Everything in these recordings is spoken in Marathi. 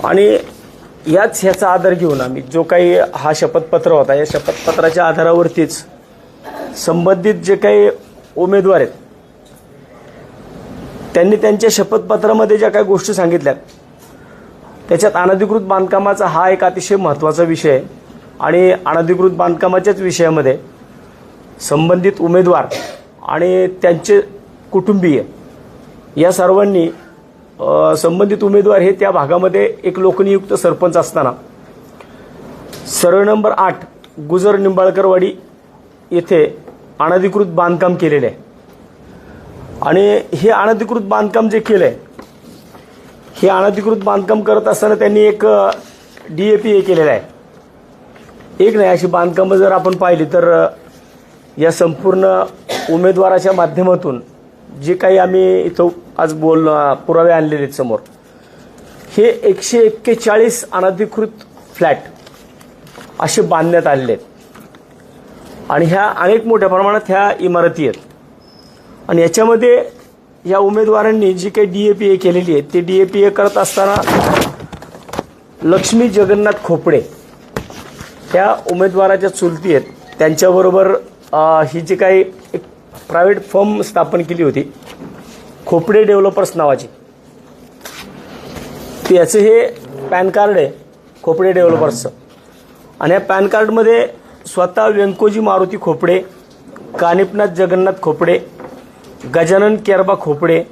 आणि ह्याचा आधार घेऊन आम्ही जो काही हा शपथपत्र होता, या शपथपत्राच्या आधारावरतीच संबंधित जे काही उमेदवार आहेत त्यांनी त्यांच्या शपथपत्रामध्ये ज्या काही गोष्टी सांगितल्या त्याच्यात अनधिकृत बांधकामाचा हा एक अतिशय महत्त्वाचा विषय आहे. आणि अनधिकृत बांधकामाच्याच विषयामध्ये संबंधित उमेदवार आणि त्यांचे कुटुंबीय या सर्वांनी संबंधित उमेदवार हे त्या भागामध्ये एक लोकनियुक्त सरपंच असताना सर्वे नंबर 8 गुजर निंबाळकरवाडी येथे अनधिकृत बांधकाम केलेले आहे. आणि हे अनधिकृत बांधकाम जे केलं आहे, हे अनधिकृत बांधकाम करत असताना त्यांनी एक DAPA केलेला आहे. एक नाही, अशी बांधकामं जर आपण पाहिली तर या संपूर्ण उमेदवाराच्या माध्यमातून जे काही आम्ही इथं आज पुरावे आणलेले आहेत समोर, हे 141 अनधिकृत फ्लॅट असे बांधण्यात आलेले आहेत. आणि ह्या अनेक मोठ्या प्रमाणात ह्या इमारती आहेत. आणि याच्यामध्ये या उमेदवारांनी जी काही DAPA केलेली आहे ते DAPA करत असताना लक्ष्मी जगन्नाथ खोपडे त्या उमेदवाराच्या चुलती आहेत, त्यांच्याबरोबर ही जी काही एक प्रायव्हेट फर्म स्थापन केली होती खोपडे डेव्हलपर्स नावाची, त्याचं हे पॅन कार्ड आहे खोपडे डेव्हलपर्सचं. आणि या पॅन कार्डमध्ये स्वतः व्यंकोजी मारुती खोपडे, कानिपनाथ जगन्नाथ खोपडे, गजानन केरबा खोपडे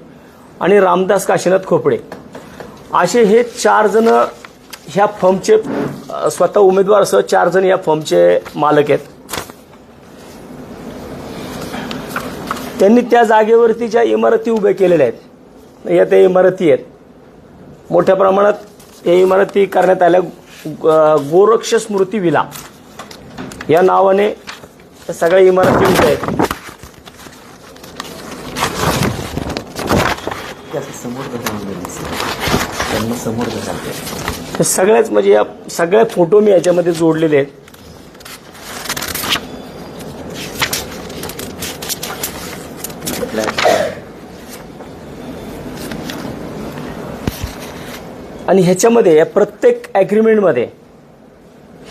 आणि रामदास काशीनाथ खोपडे असे हे 4 जण ह्या फर्मचे, स्वतः उमेदवारासह 4 जण या फर्मचे मालक आहेत. त्यांनी त्या जागेवरती ज्या इमारती उभ्या केलेल्या आहेत, या त्या इमारती आहेत मोठ्या प्रमाणात या इमारती करण्यात आल्या. गोरक्ष स्मृती विला या नावाने सगळ्या इमारती उभ्या आहेत. सगळ्याच म्हणजे या सगळ्या फोटो मी याच्यामध्ये जोडलेले आहेत. आणि ह्याच्यामध्ये या प्रत्येक ॲग्रीमेंटमध्ये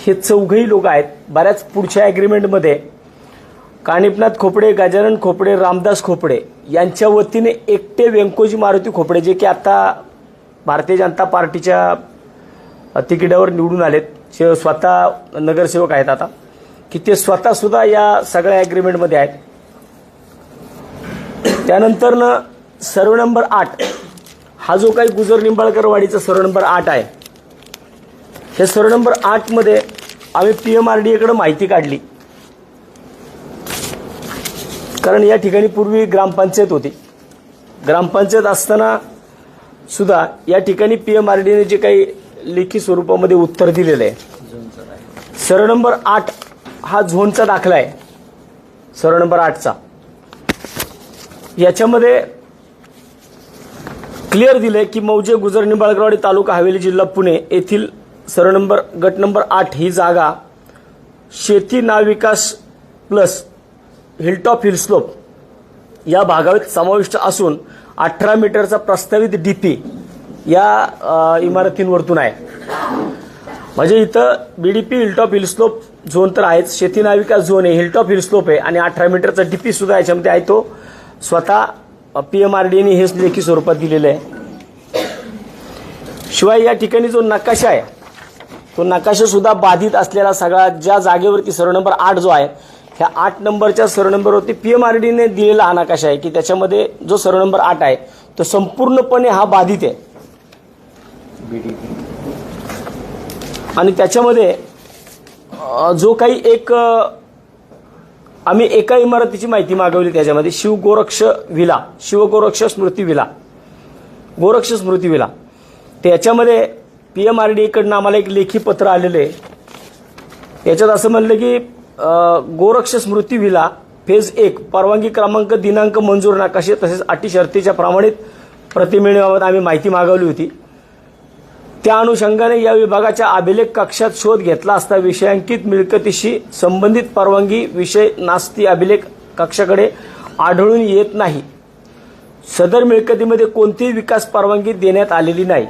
हे 4घही लोक आहेत. बऱ्याच पुढच्या ॲग्रीमेंटमध्ये कानिपनाथ खोपडे, गजानन खोपडे, रामदास खोपडे यांच्या वतीने एकटे व्यंकोजी मारुती खोपडे, जे की आता भारतीय जनता पार्टीच्या तिकिटावर निवडून आलेत, स्वतः नगरसेवक आहेत आता, की ते स्वतः सुद्धा या सगळ्या ॲग्रीमेंटमध्ये आहेत. त्यानंतर सर्वे नंबर 8 हा जो काही गुजर निंबाळकरवाडीचा सर्वे नंबर 8 आहे, हे सर्वे नंबर 8 मध्ये आम्ही PMRDA माहिती काढली. कारण या ठिकाणी पूर्वी ग्रामपंचायत होती. ग्रामपंचायत असताना सुद्धा या ठिकाणी PMRDAने जे काही लेखी स्वरूपामध्ये उत्तर दिलेलं आहे, सर्वे नंबर 8 हा झोनचा दाखला आहे. सर्वे नंबर 8चा याच्यामध्ये क्लिअर दिलंय की मौजे गुजर निंबाळकरवाडी तालुका हवेली जिल्हा पुणे येथील सर्वे नंबर गट नंबर 8 ही जागा शेती नाविकास प्लस हिलटॉप हिलस्लोप या भागात समाविष्ट असून 18 मीटरचा प्रस्तावित DP या इमारतींवरतून आहे. म्हणजे इथं BDP हिलटॉप हिलस्लोप झोन तर आहेच, शेती नाविका झोन आहे, हिलटॉप हिलस्लोप आहे आणि 18 मीटरचा DP सुद्धा याच्यामध्ये आहे. तो स्वतः PMRDAने हेच लेखी स्वरूपात दिलेलं आहे. शिवाय या ठिकाणी जो नकाशा आहे तो नकाशा सुद्धा बाधित असलेला सगळा, ज्या जागेवरती सर्वे नंबर 8 जो आहे, ह्या 8 नंबरच्या सर्वे नंबरवरती PMRDAने दिलेला हा नकाशा आहे की त्याच्यामध्ये जो सर्वे नंबर 8 आहे तो संपूर्णपणे हा बाधित आहे. आणि त्याच्यामध्ये जो काही एक आम्ही एका इमारतीची माहिती मागवली, त्याच्यामध्ये शिवगोरक्ष स्मृती विला, गोरक्ष स्मृती विला. त्याच्यामध्ये PMRDAकडनं आम्हाला एक लेखी पत्र आलेलं आहे. याच्यात असं म्हणलं की गोरक्ष स्मृती विला फेज 1 परवानगी क्रमांक दिनांक मंजूर नकाशे तसेच अटी शर्तीच्या प्रमाणित प्रति मिळण्याबाबत आम्ही माहिती मागवली होती. त्या अनुषंगाने या विभागाच्या अभिलेख कक्षात शोध घेतला असता विषयांकित मिळकतीशी संबंधित परवानगी विषय नास्ती अभिलेख कक्षाकडे आढळून येत नाही. सदर मिळकतीमध्ये कोणतीही विकास परवानगी देण्यात आलेली नाही.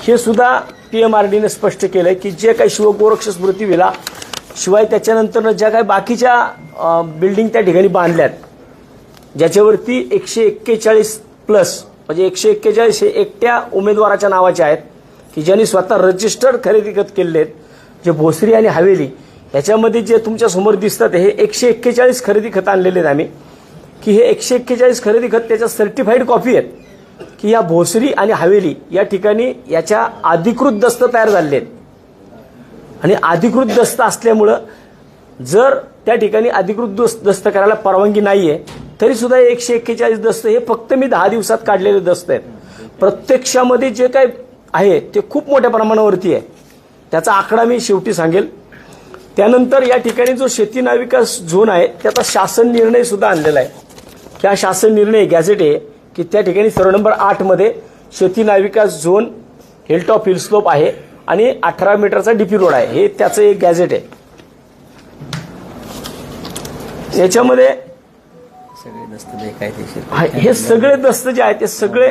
हे सुद्धा PMRDने स्पष्ट केलंय की जे काही शिवगोरक्ष स्मृती विला शिवाय त्याच्यानंतर ज्या काही बाकीच्या बिल्डिंग त्या ठिकाणी बांधल्यात ज्याच्यावरती 141 प्लस म्हणजे 141 हे एकट्या उमेदवाराच्या नावाचे आहेत की ज्यांनी स्वतः रजिस्टर्ड खरेदी खत केलेले आहेत. जे भोसरी आणि हवेली याच्यामध्ये जे तुमच्या समोर दिसतात हे 141 खरेदी खत आणलेले आहेत आम्ही की हे 141 खरेदी खत त्याच्या सर्टिफाईड कॉपी आहेत की या भोसरी आणि हवेली या ठिकाणी याच्या अधिकृत दस्त तयार झालेले आहेत. आणि अधिकृत दस्त असल्यामुळं जर त्या ठिकाणी अधिकृत दस्त करायला परवानगी नाहीये तरी सुद्धा 141 दस्त हे फक्त मी 10 दिवसात काढलेले दस्त आहेत. प्रत्यक्षामध्ये जे काय आहे ते खूप मोठ्या प्रमाणावरती आहे. त्याचा आकडा मी शेवटी सांगेल. त्यानंतर या ठिकाणी जो शेती नाविकास झोन आहे त्याचा शासन निर्णय सुद्धा आणलेला आहे. त्या शासन निर्णय गॅझेट आहे की त्या ठिकाणी सर्व नंबर 8 मध्ये शेती नाविकास झोन हिलटॉप हिलस्लोप आहे आणि 18 मीटरचा डीपी रोड आहे. हे त्याचं एक गॅझेट आहे. याच्यामध्ये हे सगळे दस्त जे आहेत ते सगळे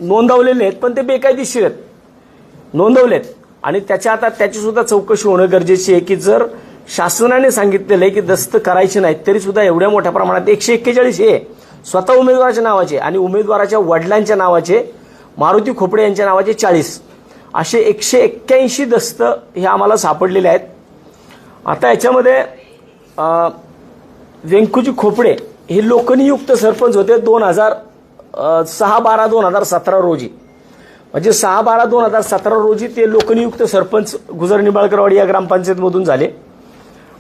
नोंदवलेले आहेत पण ते बेकायदेशीर आहेत नोंदवलेत. आणि त्याची सुद्धा चौकशी होणं गरजेची आहे की जर शासनाने सांगितलेलं आहे की दस्त करायचे नाहीत तरी सुद्धा एवढ्या मोठ्या प्रमाणात 141 हे स्वतः उमेदवाराच्या नावाचे आणि उमेदवाराच्या वडिलांच्या नावाचे मारुती खोपडे यांच्या नावाचे 40 असे 181 दस्त हे आम्हाला सापडलेले आहेत. आता याच्यामध्ये व्यंकुजी खोपडे हे लोकनियुक्त सरपंच होते 6/12/2017 रोजी म्हणजे 6/12/2017 रोजी ते लोकनियुक्त सरपंच गुजर निंबाळकरवाडी या ग्रामपंचायतमधून झाले.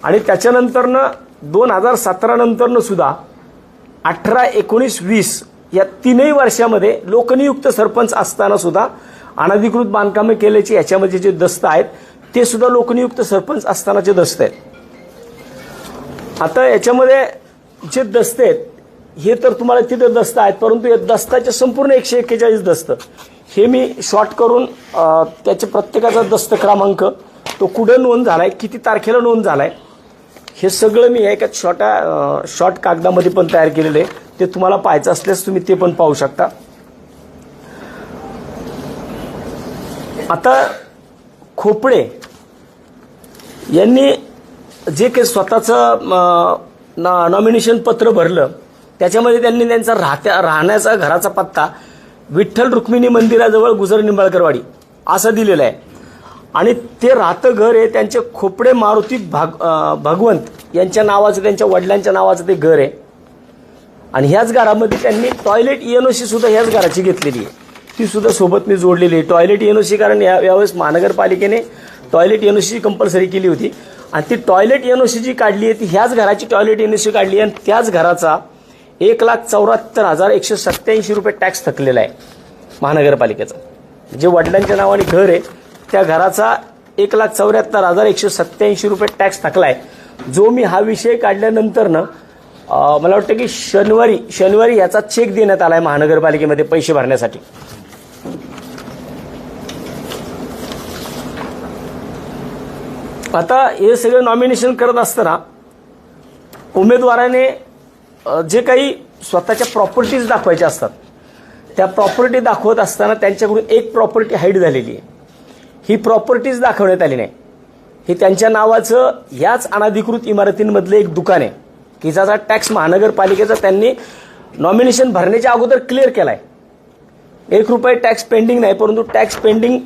आणि त्याच्यानंतरनं 2017 नंतरनं सुद्धा 18, 19, 20 या तीनही वर्षामध्ये लोकनियुक्त सरपंच असताना सुद्धा अनधिकृत बांधकामे केल्याचे याच्यामध्ये जे दस्त आहेत ते सुद्धा लोकनियुक्त सरपंच असतानाचे दस्त आहेत. आता याच्यामध्ये जे दस्त आहेत हे तर तुम्हाला तिथे दस्त आहेत परंतु या दस्ताचे संपूर्ण 141 दस्त हे मी शॉर्ट करून त्याचे प्रत्येकाचा दस्त क्रमांक तो कुठे नोंद झालाय किती तारखेला नोंद झालाय हे सगळं मी एका शॉर्ट कागदामध्ये पण तयार केलेलं आहे. ते तुम्हाला पाहायचं असल्यास तुम्ही ते पण पाहू शकता. आता खोपडे यांनी जे काही स्वतःचं नॉमिनेशन पत्र भरलं त्याच्यामध्ये त्यांनी त्यांचा राहण्याचा घराचा पत्ता विठ्ठल रुक्मिणी मंदिराजवळ गुजर निंबाळकरवाडी असं दिलेलं आहे. आणि ते राहतं घर आहे त्यांचे खोपडे मारुती भगवंत यांच्या नावाचं त्यांच्या वडिलांच्या नावाचं ते घर आहे. आणि ह्याच घरामध्ये त्यांनी टॉयलेट ENOC सुद्धा ह्याच घराची घेतलेली आहे. ती सुद्धा सोबत मी जोडलेली आहे. टॉयलेट ENOC कारण यावेळेस महानगरपालिकेने टॉयलेट ENOC कंपल्सरी केली होती आणि ती टॉयलेट ENOC जी काढली आहे ती ह्याच घराची टॉयलेट ENOC काढली आहे आणि त्याच घराचा 1,74,187 रुपये टॅक्स थकलेला आहे महानगरपालिकेचा. जे वडिलांच्या नावाने घर आहे त्या घराचा 1,74,187 रुपये टॅक्स थकलाय. जो मी हा विषय काढल्यानंतरनं मला वाटतं की शनिवारी याचा चेक देण्यात आलाय महानगरपालिकेमध्ये पैसे भरण्यासाठी. आता हे सगळं नॉमिनेशन करत असताना उमेदवाराने जे काही स्वतःच्या प्रॉपर्टीज दाखवायच्या असतात त्या प्रॉपर्टी दाखवत असताना त्यांच्याकडून एक प्रॉपर्टी हाईड झालेली आहे. ही प्रॉपर्टीज दाखवण्यात आली नाही. ही त्यांच्या नावाचं याच अनधिकृत इमारतींमधलं एक दुकान आहे की ज्याचा टॅक्स महानगरपालिकेचा त्यांनी नॉमिनेशन भरण्याच्या अगोदर क्लिअर केलाय. 1 रुपये टॅक्स पेंडिंग नाही परंतु टॅक्स पेंडिंग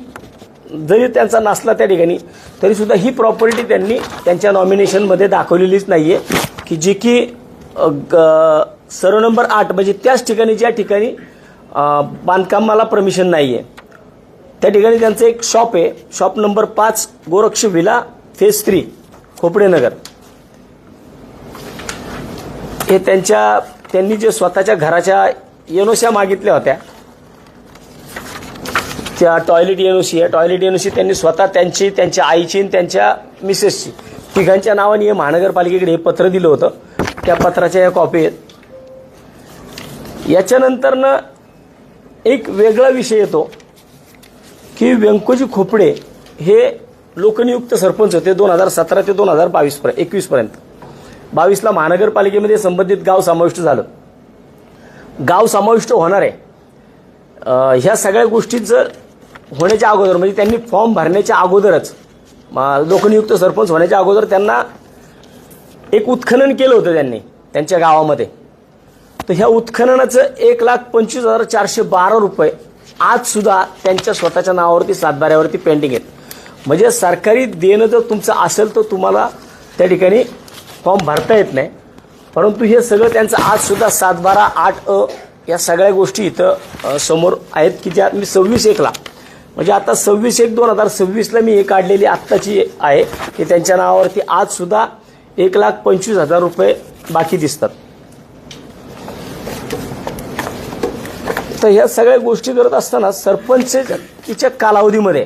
जरी त्यांचा नसला त्या ठिकाणी तरी सुद्धा ही प्रॉपर्टी त्यांनी त्यांच्या नॉमिनेशनमध्ये दाखवलेलीच नाहीये की जी की सर्व नंबर 8 म्हणजे त्याच ठिकाणी ज्या ठिकाणी बांधकामाला परमिशन नाहीये त्या ठिकाणी त्यांचं एक शॉप आहे. Shop number 5 Goraksh villa phase 3 Khopade Nagar. हे त्यांनी जे स्वतःच्या घराच्या ENOC मागितल्या होत्या त्या टॉयलेट ENOC आहे. टॉयलेट ENOC त्यांनी स्वतः त्यांची त्यांच्या आईची आणि त्यांच्या मिसेसची तिघांच्या नावाने महानगरपालिकेकडे हे पत्र दिलं होतं. त्या पत्राच्या या कॉपी आहेत. याच्यानंतरनं एक वेगळा विषय येतो की व्यंकोजी खोपडे हे लोकनियुक्त सरपंच होते 2017 ते 2021 पर्यंत. 22ला महानगरपालिकेमध्ये संबंधित गाव समाविष्ट झालं. गाव समाविष्ट होणार आहे ह्या सगळ्या गोष्टीचं होण्याच्या अगोदर म्हणजे त्यांनी फॉर्म भरण्याच्या अगोदरच लोकनियुक्त सरपंच होण्याच्या अगोदर त्यांना एक उत्खनन केलं होतं त्यांनी त्यांच्या गावामध्ये. तर ह्या उत्खननाचं 1,25,412 रुपये आज सुद्धा त्यांच्या स्वतःच्या नावावरती सातबाऱ्यावरती पेंडिंग आहेत. म्हणजे सरकारी देणं जर तुमचं असेल तर तुम्हाला त्या ठिकाणी फॉर्म भरता येत नाही. परंतु हे सगळं त्यांचं आज सुद्धा 7/12, 8 या सगळ्या गोष्टी इथं समोर आहेत की ज्या मी 26/1ला म्हणजे आता 26/1/2026ला मी हे काढलेली आत्ताची आहे की त्यांच्या नावावरती आज सुद्धा 1,25,000 रुपये बाकी दिसतात. तर ह्या सगळ्या गोष्टी करत असताना सरपंचच्या कालावधीमध्ये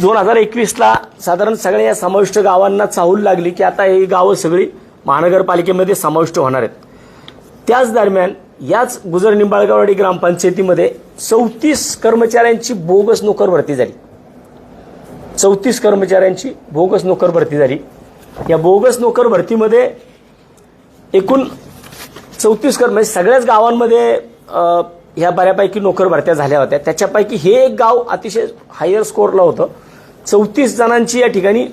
2021ला साधारण सगळ्या या समाविष्ट गावांना चाहूल लागली की आता ही गावं सगळी महानगरपालिकेमध्ये समाविष्ट होणार आहेत. त्याच दरम्यान याच गुजर निंबाळकरवाडी ग्रामपंचायतीमध्ये 34 कर्मचाऱ्यांची बोगस नोकर भरती झाली. 34 कर्मचाऱ्यांची बोगस नोकर भरती झाली. या बोगस नोकर भरतीमध्ये एकूण 34 म्हणजे सगळ्याच गावांमध्ये ह्या बऱ्यापैकी नोकर भरत्या झाल्या होत्या. त्याच्यापैकी हे एक गाव अतिशय हायर स्कोरला होतं. 34 जणांची या ठिकाणी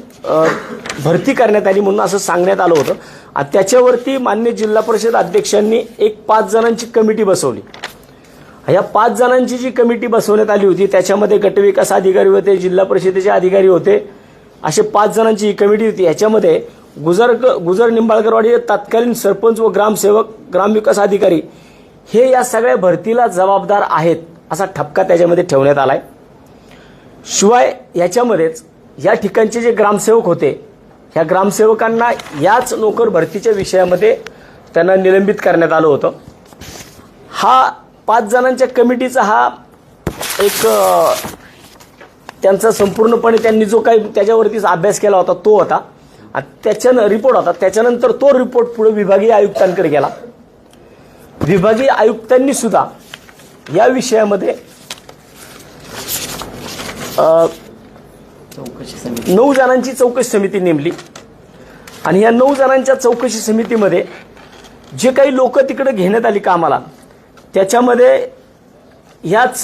भरती करण्यात आली म्हणून असं सांगण्यात आलं होतं. आणि त्याच्यावरती मान्य जिल्हा परिषद अध्यक्षांनी एक 5 जणांची कमिटी बसवली. या 5 जणांची जी कमिटी बसवण्यात आली होती त्याच्यामध्ये गटविकास अधिकारी होते, जिल्हा परिषदेचे अधिकारी होते, असे 5 जणांची ही कमिटी होती. ह्याच्यामध्ये गुजर निंबाळकरवाडी तत्कालीन सरपंच व ग्रामसेवक, ग्रामविकास अधिकारी हे या सगळ्या भरतीला जबाबदार आहेत असा ठपका त्याच्यामध्ये ठेवण्यात आलाय. शिवाय याच्यामध्येच या ठिकाणचे जे ग्रामसेवक होते ह्या ग्रामसेवकांना याच नोकर भरतीच्या विषयामध्ये त्यांना निलंबित करण्यात आलं होतं. हा 5 जणांच्या कमिटीचा हा एक त्यांचा संपूर्णपणे त्यांनी जो काही त्याच्यावरतीच अभ्यास केला होता तो होता. त्याच्यानं रिपोर्ट होता. त्याच्यानंतर तो रिपोर्ट पुढे विभागीय आयुक्तांकडे गेला. विभागीय आयुक्तांनी सुद्धा या विषयामध्ये 9 जणांची चौकशी समिती नेमली. आणि या 9 जणांच्या चौकशी समितीमध्ये जे काही लोक तिकडे घेण्यात आली कामाला त्याच्यामध्ये ह्याच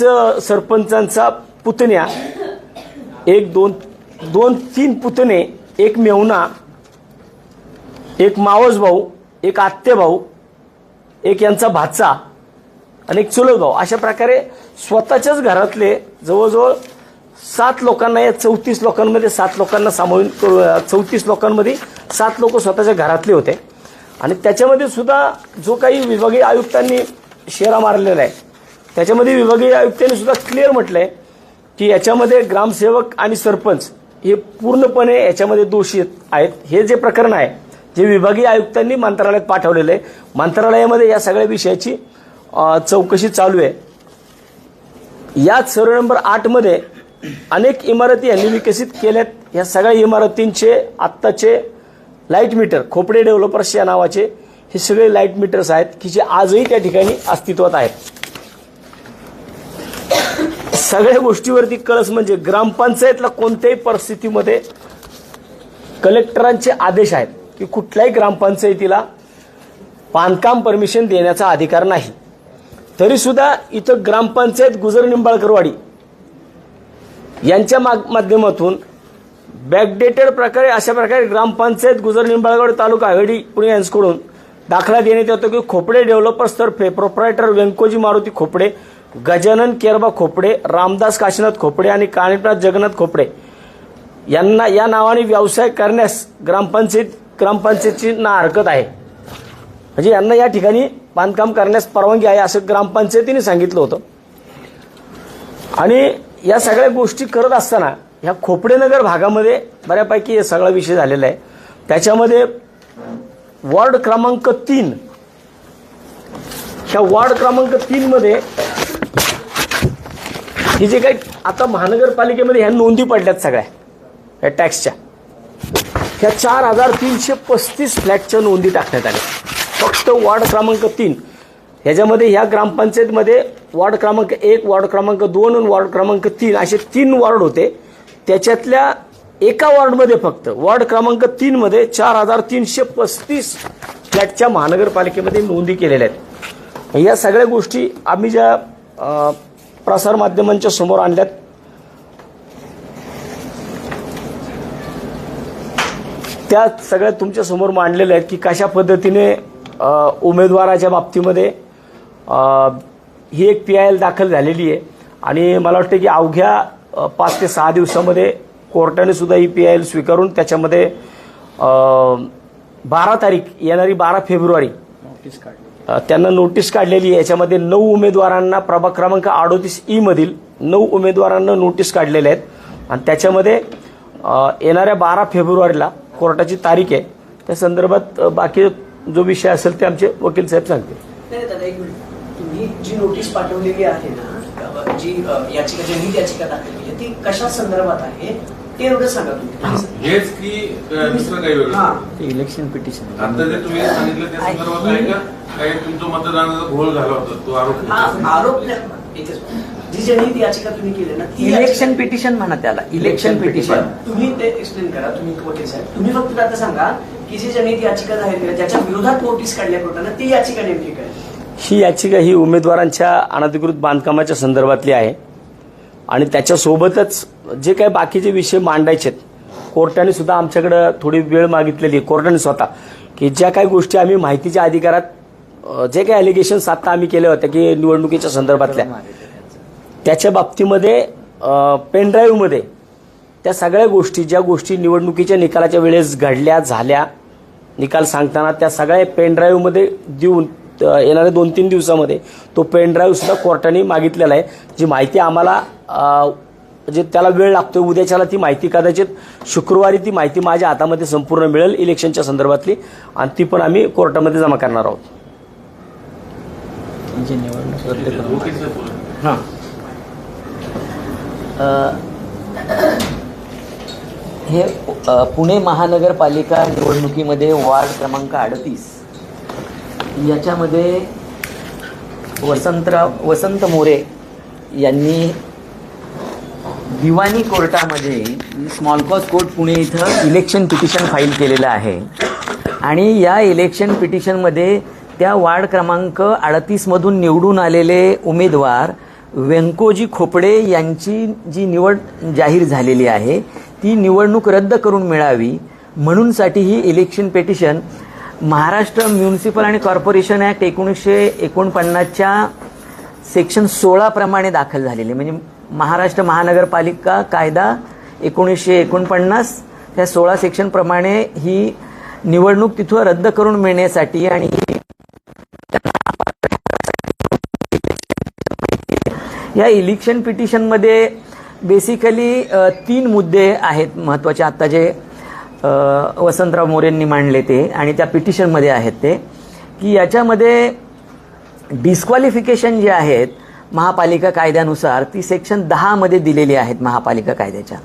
सरपंचांचा पुतण्या, 1, 2, 3 पुतणे, एक मेहुणा, एक मावस भाऊ, एक आत्ते भाऊ, एक यांचा भाचा आणि एक चुलत भाऊ, अशा प्रकारे स्वतःच्याच घरातले जवळजवळ 7 लोकांना, या 34 लोकांमध्ये 7 लोकांना सामावून 34 लोकांमध्ये 7 लोक स्वतःच्या घरातले होते. आणि त्याच्यामध्ये सुद्धा जो काही विभागीय आयुक्तांनी शेरा मारलेला आहे त्याच्यामध्ये विभागीय आयुक्तांनी सुद्धा क्लिअर म्हटलंय की याच्यामध्ये ग्रामसेवक आणि सरपंच हे पूर्णपणे याच्यामध्ये दोषी आहेत. हे जे प्रकरण आहे जे विभागीय आयुक्तांनी मंत्रालयात पाठवलेलं आहे, मंत्रालयामध्ये या सगळ्या विषयाची चौकशी चालू आहे. याच सर्व नंबर 8 मध्ये अनेक इमारती यांनी विकसित केल्यात. या सगळ्या इमारतींचे आत्ताचे लाईट मीटर, खोपडे डेव्हलपर्स या नावाचे हे सगळे लाईट मीटर्स आहेत की जे आजही त्या ठिकाणी अस्तित्वात आहेत. सगळ्या गोष्टीवरती कळस म्हणजे ग्रामपंचायतला कोणत्याही परिस्थितीमध्ये कलेक्टरांचे आदेश आहेत की कुठल्याही ग्रामपंचायतीला बांधकाम परमिशन देण्याचा अधिकार नाही. तरी सुद्धा इथं ग्रामपंचायत गुजर निंबाळकरवाडी यांच्या माध्यमातून बॅकडेटेड प्रकारे अशा प्रकारे ग्रामपंचायत गुजर निंबाळकरवाडी तालुका हवेली पुणे यांच्याकडून दाखला देण्यात येतो की खोपडे डेव्हलपर्स तर्फे प्रोप्रायटर व्यंकोजी मारुती खोपडे, गजानन केरबा खोपडे, रामदास काशीनाथ खोपडे आणि कानिपनाथ जगन्नाथ खोपडे यांना या नावाने व्यवसाय करण्यास ग्रामपंचायतची ना हरकत आहे. म्हणजे यांना या ठिकाणी बांधकाम करण्यास परवानगी आहे असं ग्रामपंचायतीने सांगितलं होतं. आणि या सगळ्या गोष्टी करत असताना ह्या खोपडेनगर भागामध्ये बऱ्यापैकी हे सगळा विषय झालेला आहे. त्याच्यामध्ये वॉर्ड क्रमांक 3, ह्या वॉर्ड क्रमांक 3 मध्ये हे जे काही आता महानगरपालिकेमध्ये ह्या नोंदी पडल्यात सगळ्या या टॅक्सच्या, ह्या 4,335 फ्लॅटच्या नोंदी टाकण्यात आल्या फक्त वॉर्ड क्रमांक 3. ह्याच्यामध्ये ह्या ग्रामपंचायतमध्ये वॉर्ड क्रमांक 1, वॉर्ड क्रमांक 2 आणि वॉर्ड क्रमांक 3 असे 3 वॉर्ड होते. त्याच्यातल्या एका वॉर्डमध्ये फक्त वॉर्ड क्रमांक 3 मध्ये 4,335 फ्लॅटच्या महानगरपालिकेमध्ये नोंदी केलेल्या आहेत. या सगळ्या गोष्टी आम्ही ज्या प्रसारमाध्यमांच्या समोर आणल्यात. त्या सगळ्या तुमच्या समोर मांडलेल्या आहेत की कशा पद्धतीने उमेदवाराच्या बाबतीमध्ये ही एक PIL दाखल झालेली आहे आणि मला वाटतं की अवघ्या 5 ते 6 दिवसामध्ये कोर्टाने सुद्धा ही PIL स्वीकारून त्याच्यामध्ये 12 तारीख येणारी 12 फेब्रुवारी त्यांना नोटीस काढलेली आहे. याच्यामध्ये 9 उमेदवारांना प्रभाग क्रमांक 38E मधील 9 उमेदवारांना नोटीस काढलेल्या आहेत आणि त्याच्यामध्ये येणाऱ्या 12 फेब्रुवारीला कोर्टाची तारीख आहे. त्या संदर्भात बाकी जो विषय असेल ते आमचे वकील साहेब सांगतील. नाही दादा, एक मिनिट. तुम्ही जी नोटीस पाठवलेली आहे ना, जी याचिका जनहित याचिका दाखल केली ती कशा संदर्भात आहे ते एवढं सांगा तुम्ही. हेच की दुसरं काही वेगळं? इलेक्शन पिटिशन आता जे तुम्ही सांगितलं त्या संदर्भात आहे का? काही तुमचं मतदानाचा घोळ झाला होता तो आरोप? जी जनहित याचिका तुम्ही केली ना, इलेक्शन पिटिशन म्हणा त्याला, इलेक्शन पिटिशन. तुम्ही ते एक्सप्लेन करा. तुम्ही वकील साहेब, तुम्ही फक्त आता सांगा की जी जनहित याचिका जाहीर केली ज्याच्या विरोधात नोटीस काढल्या कोर्टानं ती याचिका नेमकी काय? ही याचिका ही उमेदवारांच्या अनधिकृत बांधकामाच्या संदर्भातली आहे आणि त्याच्यासोबतच जे काही बाकीचे विषय मांडायचे कोर्टाने सुद्धा आमच्याकडे थोडी वेळ मागितलेली आहे. कोर्टाने स्वतः की ज्या काही गोष्टी आम्ही माहितीच्या अधिकारात जे काही अलिगेशन्स आता आम्ही केल्या होत्या की निवडणुकीच्या संदर्भातल्या त्याच्या बाबतीमध्ये पेनड्राईव्हमध्ये त्या सगळ्या गोष्टी ज्या गोष्टी निवडणुकीच्या निकालाच्या वेळेस घडल्या झाल्या निकाल सांगताना त्या सगळ्या पेनड्राईव्हमध्ये देऊन येणाऱ्या 2-3 दिवसामध्ये तो पेनड्राईव्ह सुद्धा कोर्टाने मागितलेला आहे. जी माहिती आम्हाला जे त्याला वेळ लागतो उद्याच्याला ती माहिती कदाचित शुक्रवारी ती माहिती माझ्या हातामध्ये संपूर्ण मिळेल इलेक्शनच्या संदर्भातली आणि ती पण आम्ही कोर्टामध्ये जमा करणार आहोत. हां, हे पुणे महानगरपालिका निवडणुकीमध्ये वार्ड क्रमांक 38 याच्यामध्ये वसंत मोरे यांनी दिवाणी कोर्टामध्ये स्मॉल कॉज कोर्ट पुणे इथं इलेक्शन पिटिशन फाईल केलेलं आहे आणि या इलेक्शन पिटिशनमध्ये त्या वार्ड क्रमांक 38मधून निवडून आलेले उमेदवार व्यंकोजी खोपडे यांची जी निवड जाहीर झालेली आहे ती निवडणूक रद्द करून मिळावी म्हणूनसाठी ही इलेक्शन पिटिशन महाराष्ट्र म्युनिसिपल आणि कॉर्पोरेशन ॲक्ट 1949च्या सेक्शन 16 प्रमाणे दाखल झालेली. म्हणजे महाराष्ट्र महानगरपालिका कायदा 1949 त्या 16 सेक्शन प्रमाणे ही निवडणूक तिथं रद्द करून मिळण्यासाठी आणि या इलेक्शन पिटिशनमध्ये बेसिकली 3 मुद्दे आहेत महत्त्वाचे आत्ता जे वसंतराव मोरेंनी मांडले ते आणि त्या पिटिशनमध्ये आहेत ते की याच्यामध्ये डिस्क्वालिफिकेशन जे आहेत महापालिका कायद्यानुसार ती सेक्शन 10 मध्ये दिलेली आहेत महापालिका कायद्याच्या.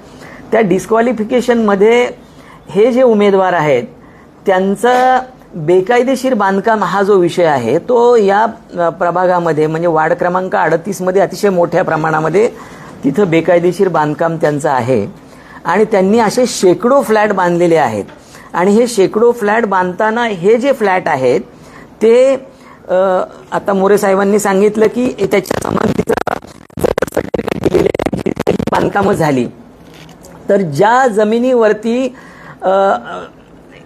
त्या डिस्क्वालिफिकेशनमध्ये हे जे उमेदवार आहेत त्यांचा बेकायदेशीर बांधकाम हा जो विषय आहे तो या प्रभागामध्ये म्हणजे वार्ड क्रमांक 38 मध्ये अतिशय मोठ्या प्रमाणामध्ये तिथं बेकायदेशीर बांधकाम त्यांचं आहे आणि त्यांनी असे शेकडो फ्लॅट बांधलेले आहेत आणि हे शेकडो फ्लॅट बांधताना हे जे फ्लॅट आहेत ते आता मोरे साहेबांनी सांगितलं की त्याच्या संबंधीचं सर्टिफिकेट दिलेले बांधकामं झाली तर ज्या जमिनीवरती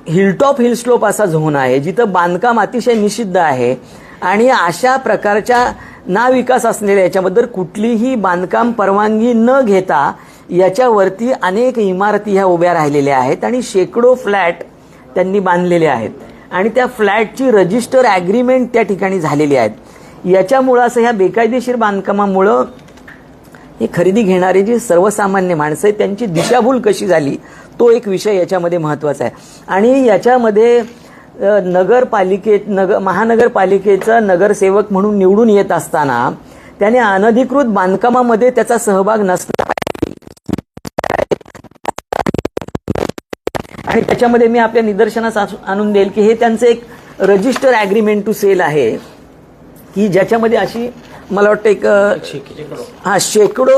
हिलटॉप हिल स्लोप असा झोन आहे जिथं बांधकाम अतिशय निषिद्ध आहे आणि अशा प्रकारच्या नाविकास असलेल्या याच्याबद्दल कुठलीही बांधकाम परवानगी न घेता याच्यावरती अनेक इमारती ह्या उभ्या राहिलेल्या आहेत आणि शेकडो फ्लॅट त्यांनी बांधलेले आहेत आणि त्या फ्लॅटची रजिस्टर ॲग्रीमेंट त्या ठिकाणी झालेली आहेत. याच्यामुळं असं ह्या बेकायदेशीर बांधकामामुळं हे खरेदी घेणारे जे सर्वसामान्य माणसं आहेत त्यांची दिशाभूल कशी झाली तो एक विषय याच्यामध्ये महत्त्वाचा आहे. आणि याच्यामध्ये महानगरपालिकेचा नगरसेवक म्हणून निवडून येत असताना त्याने अनधिकृत बांधकामामध्ये त्याचा सहभाग नसला आणि त्याच्यामध्ये मी आपल्या निदर्शनास आणून देईल की हे त्यांचं एक रजिस्टर ॲग्रीमेंट टू सेल आहे की ज्याच्यामध्ये अशी मला वाटतं एक शेकडो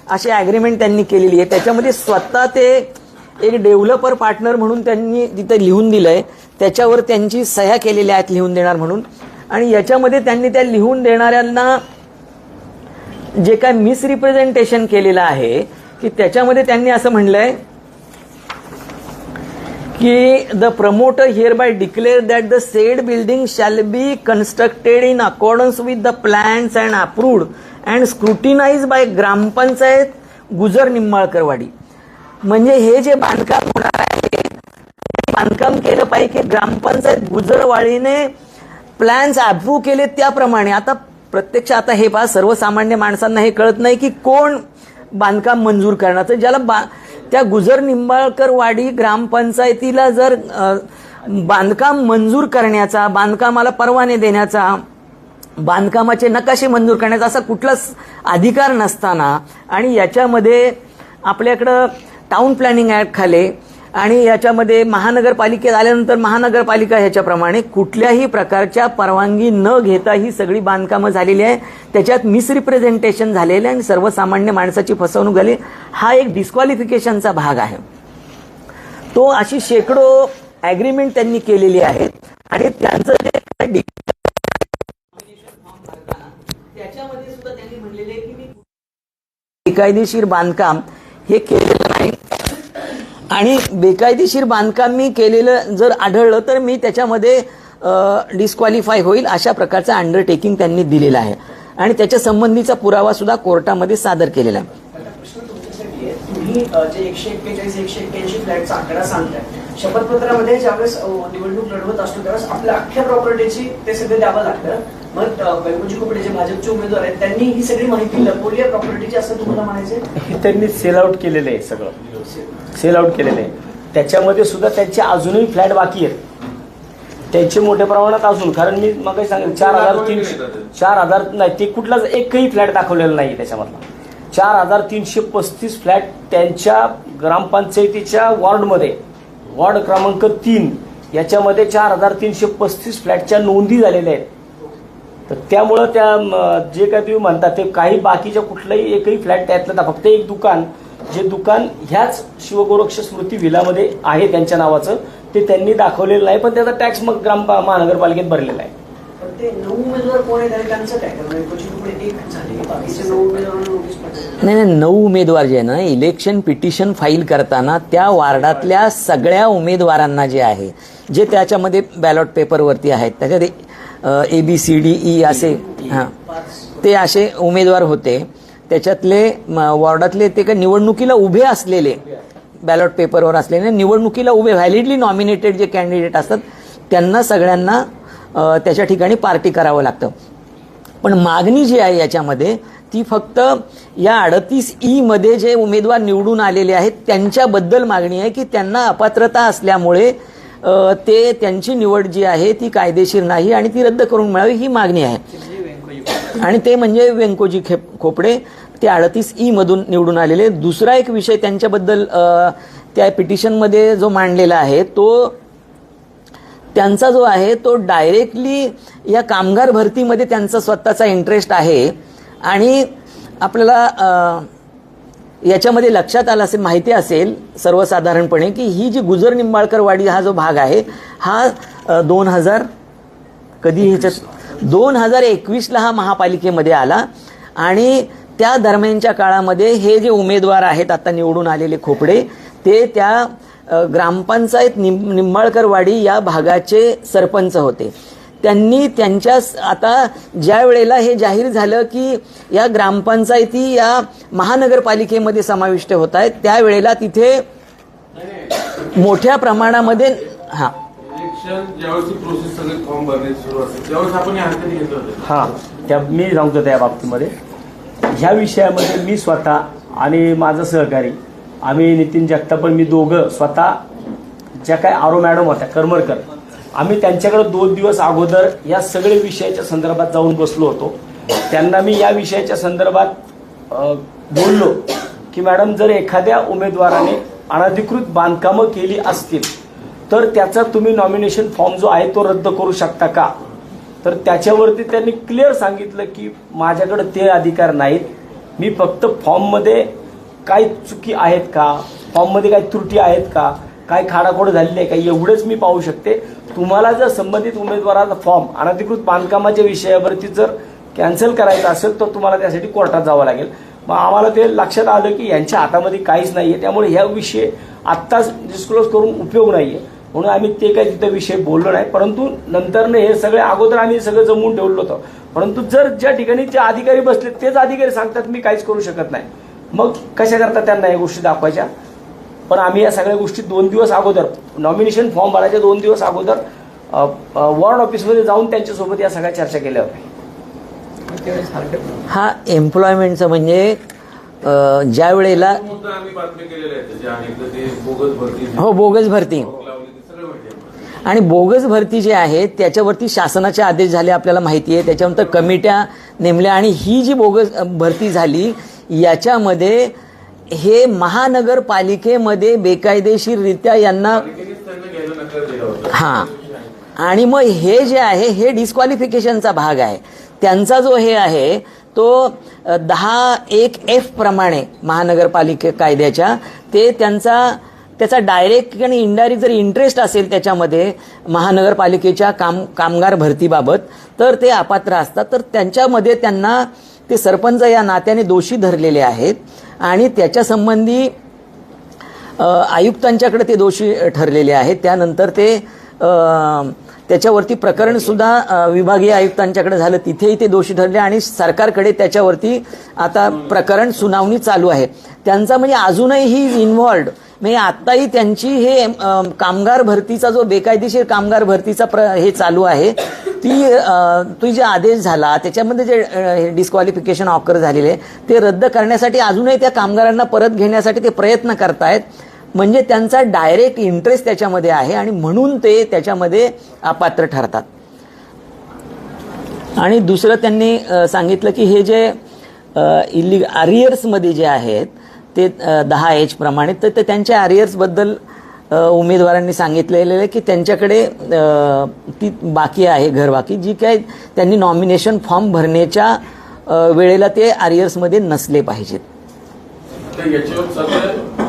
अशी ॲग्रीमेंट त्यांनी केलेली आहे. त्याच्यामध्ये स्वतः ते एक डेव्हलपर पार्टनर म्हणून त्यांनी तिथे लिहून दिलंय त्याच्यावर त्यांची सह्या केलेल्या आहेत लिहून देणार म्हणून आणि याच्यामध्ये त्यांनी त्या लिहून देणाऱ्यांना जे काय मिसरिप्रेझेंटेशन केलेलं आहे की त्याच्यामध्ये त्यांनी असं म्हणलंय की the promoter hereby declare that the said building shall be constructed in accordance with the plans and approved and scrutinize by Grampanchayat Gujar Nimbalkarwadi. म्हणजे हे जे बांधकाम होणार आहे ते बांधकाम केलं पाहिजे की ग्रामपंचायत गुजरवाडीने प्लॅन्स अप्रूव्ह केले त्याप्रमाणे. आता प्रत्यक्ष आता हे पहा, सर्वसामान्य माणसांना हे कळत नाही की कोण बांधकाम मंजूर करणार. तर ज्याला त्या गुजर निंबाळकर वाडी ग्रामपंचायतीला जर बांधकाम मंजूर करण्याचा, बांधकामाला परवाने देण्याचा, बांधकामाचे नकाशे मंजूर करण्याचा असा कुठलाच अधिकार नसताना आणि याच्यामध्ये आपल्याकडं टाउन प्लॅनिंग ऍक्ट खाली आणि याच्यामध्ये महानगरपालिकेत आल्यानंतर महानगरपालिका ह्याच्याप्रमाणे कुठल्याही प्रकारच्या परवानगी न घेता ही सगळी बांधकामं झालेली आहे. त्याच्यात मिसरिप्रेझेंटेशन झालेलं आहे आणि सर्वसामान्य माणसाची फसवणूक झाली. हा एक डिस्क्वालिफिकेशनचा भाग आहे. तो अशी शेकडो ॲग्रीमेंट त्यांनी केलेली आहेत आणि त्यांचं जे त्याच्यामध्ये सुद्धा त्यांनी म्हणलेले की मी बेकायदेशीर बांधकाम हे केलेलं नाही आणि बेकायदेशीर बांधकाम मी केलेलं जर आढळलं तर मी त्याच्यामध्ये डिस्क्वालिफाय होईल अशा प्रकारचं अंडरटेकिंग त्यांनी दिलेलं आहे आणि त्याच्या संबंधीचा पुरावा सुद्धा कोर्टामध्ये सादर केलेला आहे. प्रश्न तुमच्यासाठी आहे, तुम्ही जे 141-181 फ्लॅटचा आकडा सांगताय, शपथपत्रामध्ये ज्यावेळेस निवडणूक लढवत असतो त्यावेळेस आपल्या अख्ख्या प्रॉपर्टीची ते सगळं द्यावं लागतं. मग वेंकोजी खोपडे जे भाजपचे उमेदवार आहेत त्यांनी ही सगळी माहिती लपवली आहे प्रॉपर्टीची असं तुम्हाला म्हणायचं? हे त्यांनी सेल आउट केलेलं आहे, सगळं सेल आउट केलेलं आहे. त्याच्यामध्ये सुद्धा त्यांचे अजूनही फ्लॅट बाकी आहेत, त्यांचे मोठ्या प्रमाणात अजून. कारण मी मग सांगितलं 4,000 नाही, ते कुठलाच एकही फ्लॅट दाखवलेला नाही त्याच्यामधला. 4,335 फ्लॅट त्यांच्या ग्रामपंचायतीच्या वॉर्डमध्ये, वॉर्ड क्रमांक 3 याच्यामध्ये 4,335 फ्लॅटच्या नोंदी झालेल्या आहेत. तर त्यामुळं त्या जे काय तुम्ही म्हणता ते काही बाकीच्या कुठलाही एकही फ्लॅट त्यातलं फक्त एक दुकान, जे दुकान ह्याच शिवगोरक्ष स्मृती विलामध्ये आहे त्यांच्या नावाचं, ते त्यांनी दाखवलेलं नाही. पण त्याचा टॅक्स मग महानगरपालिकेत भरलेला आहे. पण ते 9 उमेदवार कोण आहेत त्यांचं काय करणार? वेंकोजी खोपडे एक झाले, बाकीचे 9 उमेदवारांना नोटीस पाठवली. नाही, 9 उमेदवार जे आहे ना, इलेक्शन पिटिशन फाईल करताना त्या वार्डातल्या सगळ्या उमेदवारांना जे आहे, जे त्याच्यामध्ये बॅलॉट पेपरवरती आहेत, त्याच्यात ABCDE असे ते असे उमेदवार होते. त्याच्यातले वॉर्डातले ते काही निवडणुकीला उभे असलेले, बॅलॉट पेपरवर असलेले निवडणुकीला उभे व्हॅलिडली नॉमिनेटेड जे कॅन्डिडेट असतात त्यांना सगळ्यांना त्याच्या ठिकाणी पार्टी करावं लागतं. पण मागणी जी आहे याच्यामध्ये ती फक्त या 38E मध्ये जे उमेदवार निवडून आलेले आहेत त्यांच्याबद्दल मागणी आहे की त्यांना अपात्रता असल्यामुळे ते त्यांची निवड जी आहे ती कायदेशीर नाही आणि ती रद्द करून मिळावी ही मागणी आहे. आणि ते म्हणजे वेंकोजी खोपडे ते 38E मधून निवडून आलेले. दुसरा एक विषय त्यांच्याबद्दल त्या पिटिशनमध्ये जो मांडलेला आहे तो त्यांचा जो आहे तो डायरेक्टली या कामगार भरतीमध्ये त्यांचा स्वतःचा इंटरेस्ट आहे. आणि आपल्याला याच्यामध्ये लक्षात आलं असेल, माहिती असेल सर्वसाधारणपणे की ही जी गुजर निंबाळकर वाडी हा जो भाग आहे हा 2021ला हा महापालिकेमध्ये आला आणि त्या दरम्यानच्या काळामध्ये हे जे उमेदवार आहेत आता निवडून आलेले खोपडे ते त्या ग्रामपंचायत निंबाळकरवाडी या भागाचे सरपंच होते. त्यांनी त्यांच्या आता ज्या वेळेला हे जाहीर झालं की या ग्रामपंचायती या महानगरपालिकेमध्ये समाविष्ट होत आहेत त्यावेळेला तिथे मोठ्या प्रमाणामध्ये इलेक्शन ज्यावेळेस प्रोसेस सगळे फॉर्म भरणे सुरू असते त्यावेळेस आपण हाती घेतलं होतं. त्या मी सांगतो त्या बाबतीमध्ये ह्या विषयामध्ये मी स्वतः आणि माझं सहकारी आम्ही नितीन जगताप मी दोघं स्वतः ज्या काय आरो मॅडम होत्या करमरकर आम्ही त्यांच्याकडे 2 दिवस अगोदर या सगळे विषयाच्या संदर्भात जाऊन बसलो होतो. त्यांना मी या विषयाच्या संदर्भात बोललो की मॅडम जर एखाद्या उमेदवाराने अनधिकृत बांधकामं केली असतील तर त्याचा तुम्ही नॉमिनेशन फॉर्म जो आहे तो रद्द करू शकता का. तर त्याच्यावरती त्यांनी क्लिअर सांगितलं की माझ्याकडे ते अधिकार नाहीत, मी फक्त फॉर्ममध्ये काय चुकी आहेत का, फॉर्ममध्ये काही त्रुटी आहेत का, काय खाडाखोड झालेली आहे का एवढंच मी पाहू शकते. तुम्हाला जर संबंधित उमेदवाराचा फॉर्म अनधिकृत बांधकामाच्या विषयावरती जर कॅन्सल करायचं असेल तर तुम्हाला त्यासाठी कोर्टात जावं लागेल. मग आम्हाला ते लक्षात आलं की यांच्या हातामध्ये काहीच नाही आहे, त्यामुळे ह्या विषय आत्ताच डिस्क्लोज करून उपयोग नाही आहे, म्हणून आम्ही ते काही तिथं विषय बोललो नाही. परंतु नंतरनं हे सगळे अगोदर आम्ही सगळं जमवून ठेवलं होतं. परंतु जर ज्या ठिकाणी जे अधिकारी बसले तेच अधिकारी सांगतात मी काहीच करू शकत नाही, मग कशा करता त्यांना या गोष्टी दाखवायच्या. पण आम्ही या सगळ्या गोष्टी 2 दिवस अगोदर नॉमिनेशन फॉर्म भरायच्या 2 दिवस अगोदर वॉर्ड ऑफिसमध्ये जाऊन त्यांच्यासोबत या सगळ्या चर्चा केल्या होत्या. हा एम्प्लॉयमेंटचं म्हणजे ज्या वेळेला मुद्दा आम्ही बातमी केलेल्या आहेत, जे अनेकदा ते बोगस भरती हो बोगस भरती लावली ती सगळं माहिती आहे. आणि बोगस भरती जे आहे त्याच्यावरती शासनाचे आदेश झाले आपल्याला माहिती आहे, त्याच्यानंतर कमिट्या नेमल्या आणि ही जी बोगस भरती झाली याच्यामध्ये हे महानगरपालिकेमध्ये बेकायदेशीररित्या यांना पालिकेनेच त्यांना घ्यायला नकार दिला होता. हां आणि मग हे जे आहे हे डिस्क्वालिफिकेशनचा भाग आहे. त्यांचा जो हे आहे तो 10(1)(f) प्रमाणे महानगरपालिका कायद्याच्या ते त्याचा डायरेक्ट आणि इनडायरेक्ट जर इंटरेस्ट असेल त्याच्यामध्ये महानगरपालिकेच्या कामगार भरतीबाबत तर ते अपात्र असतात. तर त्यांच्यामध्ये त्यांना ते सरपंच या नात्याने दोषी धरलेले आहेत आणि त्याच्या संबंधी आयुक्तांच्याकडे ते दोषी ठरलेले आहेत. त्यानंतर ते त्याच्यावरती प्रकरण सुद्धा विभागीय आयुक्तांच्याकडे झालं, तिथेही ते दोषी ठरले आणि सरकारकडे त्याच्यावरती आता प्रकरण सुनावणी चालू आहे. त्यांचा म्हणजे अजूनही ही इन्व्हॉल्ड म्हणजे आत्ताही त्यांची हे कामगार भरतीचा जो बेकायदेशीर कामगार भरतीचा हे चालू आहे ती जे आदेश झाला त्याच्यामध्ये जे डिस्क्वालिफिकेशन ऑकर झालेले ते रद्द करण्यासाठी अजूनही त्या कामगारांना परत घेण्यासाठी ते प्रयत्न करतायत. म्हणजे त्यांचा डायरेक्ट इंटरेस्ट त्याच्यामध्ये आहे आणि म्हणून ते त्याच्यामध्ये अपात्र ठरतात. आणि दुसरं त्यांनी सांगितलं की हे जे अरियर्समध्ये जे आहेत ते 10(h) प्रमाणे तर ते त्यांच्या अरियर्सबद्दल उमेदवारांनी सांगितलेलं आहे की त्यांच्याकडे ती बाकी आहे घरबाकी जी काय त्यांनी नॉमिनेशन फॉर्म भरण्याच्या वेळेला ते अरियर्समध्ये नसले पाहिजेत. आता याच्यावर सध्या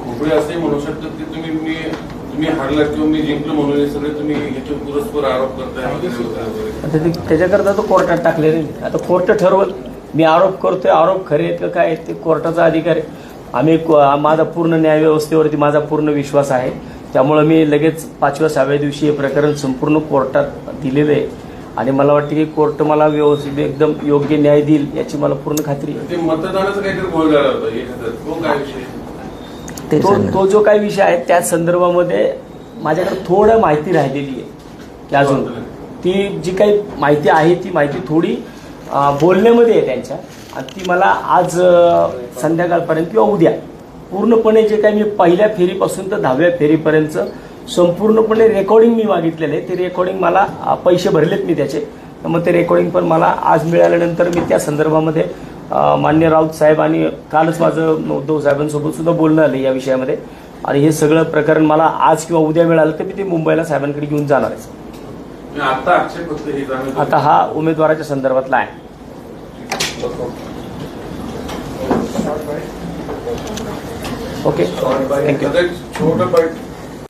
खोबळे असे म्हणू शकतात की तुम्ही हारलात किंवा मी जिंकलो म्हणून हे सगळे तुम्ही याचे पुरस्पर आरोप करताय. आता त्याच्याकरता तो कोर्टात टाकलेले. आता कोर्ट ठरवल मी आरोप करतोय, आरोप खरे आहेत का काय ते कोर्टाचा अधिकार आहे. आम्ही माझा पूर्ण न्याय व्यवस्थेवरती माझा पूर्ण विश्वास आहे, त्यामुळे मी लगेच 5व्या 6व्या दिवशी हे प्रकरण संपूर्ण कोर्टात दिलेलं आहे आणि मला वाटतं की कोर्ट मला व्यवस्थित एकदम योग्य न्याय देईल याची मला पूर्ण खात्री आहे. ते मतदानाचा काहीतरी गोळ झाला होता एखादा, तो काय विषय? तो जो काही विषय आहे त्या संदर्भामध्ये माझ्याकडे थोडं माहिती राहिलेली आहे की अजून ती जी काही माहिती आहे ती माहिती थोडी बोलण्यामध्ये आहे त्यांच्या आणि ती मला आज संध्याकाळपर्यंत किंवा उद्या पूर्णपणे जे काही मी पहिल्या फेरीपासून तर 10व्या फेरीपर्यंत संपूर्णपणे रेकॉर्डिंग मी मागितलेलं आहे. ते रेकॉर्डिंग मला पैसे भरलेत मी त्याचे, मग ते रेकॉर्डिंग पण मला आज मिळाल्यानंतर मी त्या संदर्भामध्ये मान्य राऊत साहेब आणि कालच माझं उद्धव साहेबांसोबत सुद्धा बोलणं आलं या विषयामध्ये आणि हे सगळं प्रकरण मला आज किंवा उद्या मिळालं तर मी ते मुंबईला साहेबांकडे घेऊन जाणार आहे. आता हा उमेदवाराच्या संदर्भातला आहे. Okay, thank you. छोटं